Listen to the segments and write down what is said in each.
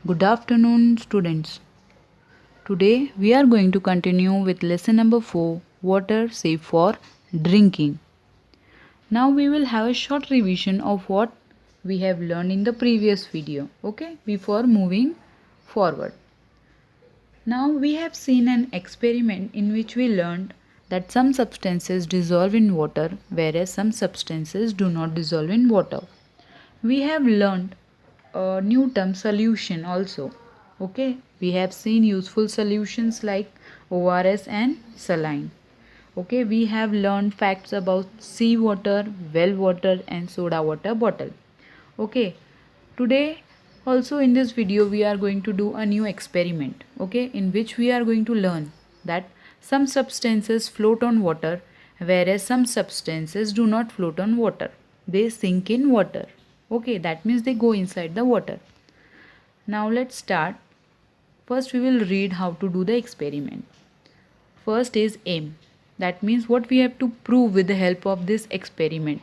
Good afternoon, students. Today we are going to continue with lesson number 4, Water Safe for Drinking. Now we will have a short revision of what we have learned in the previous video, okay, before moving forward. Now we have seen an experiment in which we learned that some substances dissolve in water whereas some substances do not dissolve in water. We have learned a new term solution also. Okay, we have seen useful solutions like ORS and saline. Okay, we have learned facts about seawater, well water and soda water bottle. Okay, today also in this video we are going to do a new experiment, okay, in which we are going to learn that some substances float on water whereas some substances do not float on water. They sink in water. Okay, that means they go inside the water. Now let's start. First we will read how to do the experiment. First is aim. That means what we have to prove with the help of this experiment.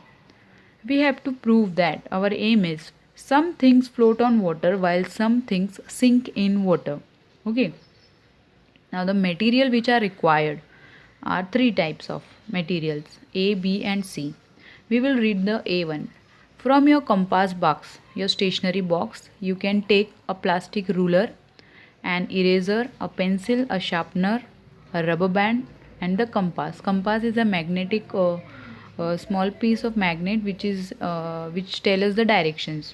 We have to prove that our aim is some things float on water while some things sink in water. Okay. Now the material which are required are three types of materials A, B and C. We will read the A1. From your compass box, your stationery box, you can take a plastic ruler, an eraser, a pencil, a sharpener, a rubber band and the compass. Compass is a magnetic small piece of magnet which tells us the directions.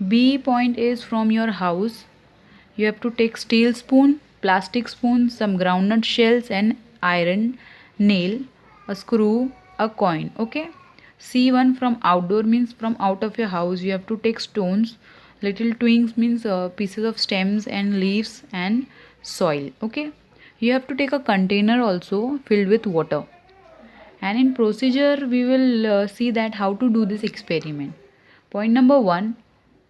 B point is from your house. You have to take steel spoon, plastic spoon, some groundnut shells and iron nail, a screw, a coin. Okay. C1 from outdoor means from out of your house. You have to take stones. Little twigs means pieces of stems and leaves and soil. Okay. You have to take a container also filled with water. And in procedure we will see that how to do this experiment. Point number 1,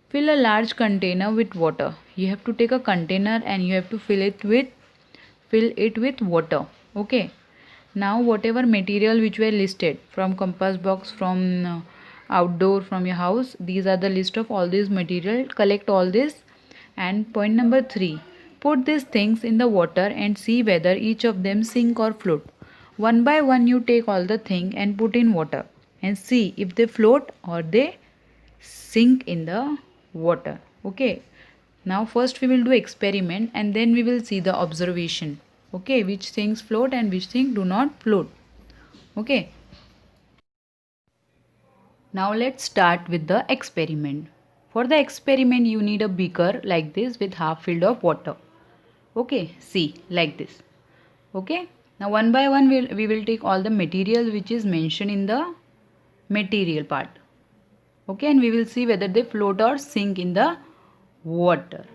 fill a large container with water. You have to take a container and you have to fill it with water. Okay. Now whatever material which were listed from compass box, from outdoor, from your house, these are the list of all these material. Collect all this. And point number 3, put these things in the water and see whether each of them sink or float. One by one you take all the thing and put in water and see if they float or they sink in the water. Okay. Now first we will do experiment and then we will see the observation. Okay, which things float and which things do not float. Okay. Now let's start with the experiment. For the experiment you need a beaker like this with half filled of water. Okay, see like this. Okay. Now one by one we will take all the material which is mentioned in the material part. Okay, and we will see whether they float or sink in the water.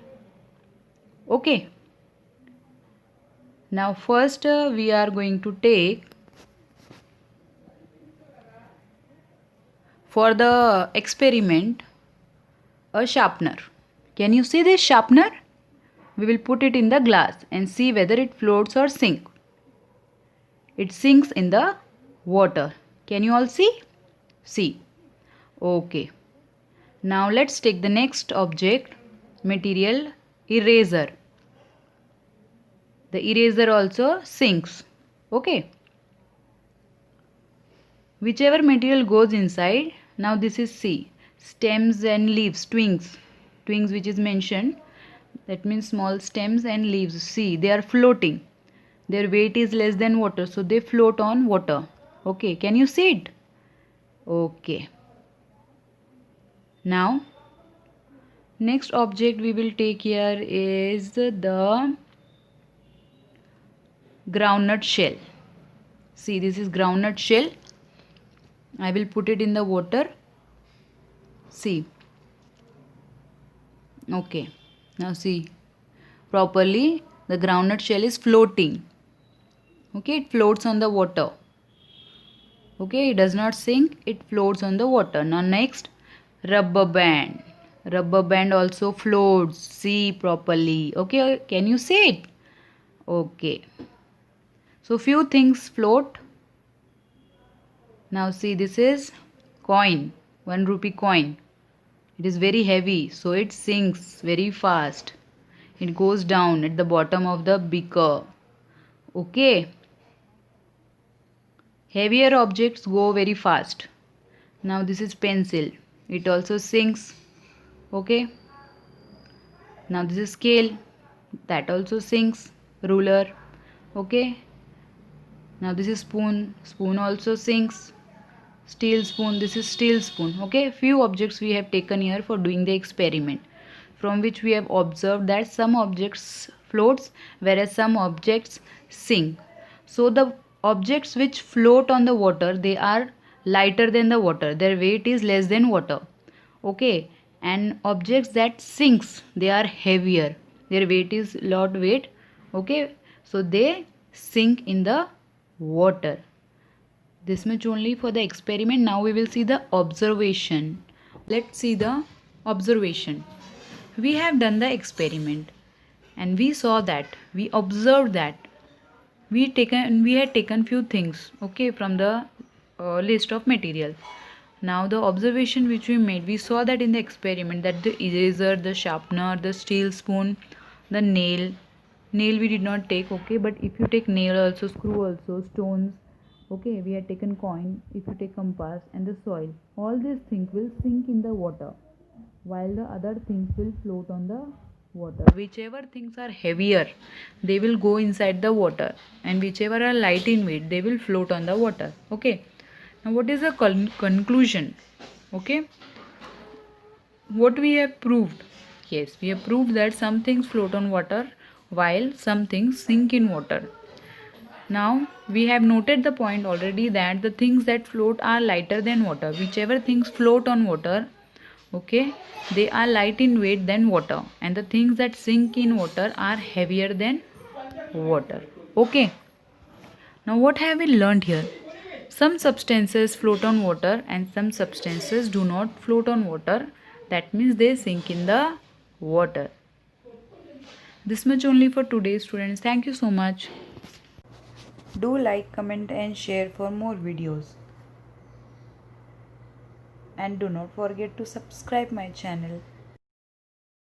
Okay. Now first we are going to take, for the experiment, a sharpener. Can you see this sharpener? We will put it in the glass and see whether it floats or sinks. It sinks in the water. Can you all see? See. Okay. Now let's take the next object, material, eraser. The eraser also sinks. Okay. Whichever material goes inside, now this is C. Stems and leaves, twigs which is mentioned. That means small stems and leaves. See, they are floating. Their weight is less than water, so they float on water. Okay, can you see it? Okay. Now, next object we will take here is the groundnut shell. See, this is groundnut shell. I will put it in the water. See. Okay. Now see. Properly, the groundnut shell is floating. Okay, it floats on the water. Okay, it does not sink, it floats on the water. Now next, rubber band. Rubber band also floats. See properly. Okay, can you see it? Okay. So few things float. Now see, this is coin, 1 rupee coin. It is very heavy, so it sinks very fast. It goes down at the bottom of the beaker. Okay. Heavier objects go very fast. Now this is pencil. It also sinks. Okay. Now this is scale. That also sinks. Ruler. Okay. Now this is spoon. Spoon also sinks. Steel spoon. This is steel spoon. Okay. Few objects we have taken here for doing the experiment, from which we have observed that some objects floats whereas some objects sink. So the objects which float on the water, they are lighter than the water. Their weight is less than water. Okay. And objects that sinks, they are heavier. Their weight is lot weight. Okay. So they sink in the water. This much only for the experiment. Now we will see the observation. Let's see the observation. We have done the experiment and we saw that, we observed that we had taken few things, okay, from the list of material. Now the observation which we made, we saw that in the experiment that the eraser, the sharpener, the steel spoon, the nail we did not take, okay, but if you take nail also, screw also, stones, okay, we had taken coin, if you take compass and the soil, all these things will sink in the water while the other things will float on the water. Whichever things are heavier, they will go inside the water, and whichever are light in weight, they will float on the water. Okay. Now what is the conclusion? Okay. What we have proved? Yes, we have proved that some things float on water while some things sink in water. Now we have noted the point already that the things that float are lighter than water. Whichever things float on water, okay, they are light in weight than water, and the things that sink in water are heavier than water. Okay. Now what have we learned here? Some substances float on water and some substances do not float on water. That means they sink in the water. This much only for today, students. Thank you so much. Do like, comment and share for more videos. And do not forget to subscribe my channel.